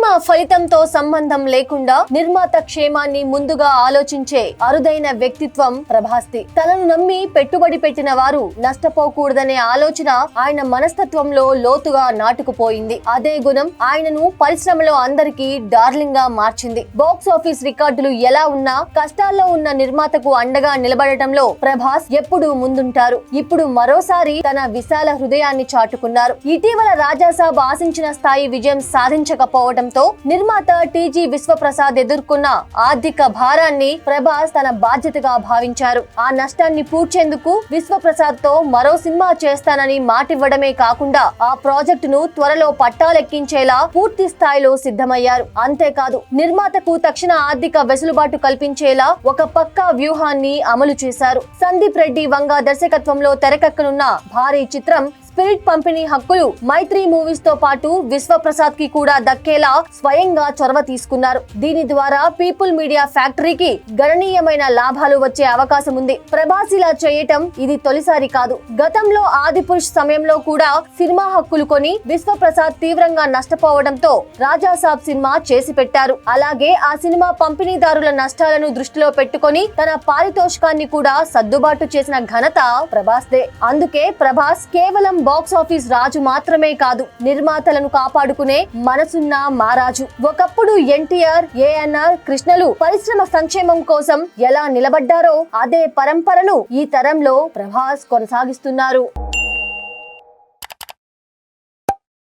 Cinema ఫలితంతో సంబంధం లేకుండా నిర్మాత క్షేమాన్ని ముందుగా ఆలోచించే అరుదైన వ్యక్తిత్వం ప్రభాస్ది. తనను నమ్మి పెట్టుబడి పెట్టిన వారు నష్టపోకూడదనే ఆలోచన ఆయన మనస్తత్వంలో లోతుగా నాటుకుపోయింది. అదే గుణం ఆయనను పరిశ్రమలో అందరికీ డార్లింగ్ గా మార్చింది. బాక్స్ ఆఫీస్ రికార్డులు ఎలా ఉన్నా కష్టాల్లో ఉన్న నిర్మాతకు అండగా నిలబడటంలో ప్రభాస్ ఎప్పుడూ ముందుంటారు. ఇప్పుడు మరోసారి తన విశాల హృదయాన్ని చాటుకున్నారు. ఇటీవల రాజాసాబ్ ఆశించిన స్థాయి విజయం సాధించకపోవడంతో నిర్మాత టీజీ విశ్వప్రసాద్ ఎదుర్కొన్న ఆర్థిక భారాన్ని ప్రభాస్ తన బాధ్యతగా భావించారు. ఆ నష్టాన్ని పూడ్చేందుకు విశ్వప్రసాద్ తో మరో సినిమా చేస్తానని మాటివ్వడమే కాకుండా ఆ ప్రాజెక్టును త్వరలో పట్టాలెక్కించేలా పూర్తి స్థాయిలో సిద్ధమయ్యారు. అంతేకాదు నిర్మాతకు తక్షణ ఆర్థిక వెసులుబాటు కల్పించేలా ఒక పక్కా వ్యూహాన్ని అమలు చేశారు. సందీప్ రెడ్డి వంగ దర్శకత్వంలో తెరకెక్కనున్న భారీ చిత్రం స్పిరిట్ పంపిణీ హక్కులు మైత్రి మూవీస్ తో పాటు విశ్వప్రసాద్ కి కూడా దక్కేలా స్వయంగా చొరవ తీసుకున్నారు. దీని ద్వారా పీపుల్ మీడియా ఫ్యాక్టరీకి గణనీయమైన లాభాలు వచ్చే అవకాశం ఉంది. ప్రభాస్ ఇలా చేయటం ఇది తొలిసారి కాదు. గతంలో ఆదిపురుష్ సమయంలో కూడా సినిమా హక్కులు కొని విశ్వప్రసాద్ తీవ్రంగా నష్టపోవడంతో రాజాసాబ్ సినిమా చేసి పెట్టారు. అలాగే ఆ సినిమా పంపిణీదారుల నష్టాలను దృష్టిలో పెట్టుకొని తన పారితోషికాన్ని కూడా సర్దుబాటు చేసిన ఘనత ప్రభాస్ దే. అందుకే ప్రభాస్ కేవలం బాక్స్ ఆఫీస్ రాజు మాత్రమే కాదు, నిర్మాతలను కాపాడుకునే మనసున్న మారాజు. ఒకప్పుడు ఎన్టీఆర్, ఏఎన్ఆర్, కృష్ణలు పరిశ్రమ సంక్షేమం కోసం ఎలా నిలబడ్డారో అదే పరంపరను ఈ తరంలో ప్రభాస్ కొనసాగిస్తున్నారు.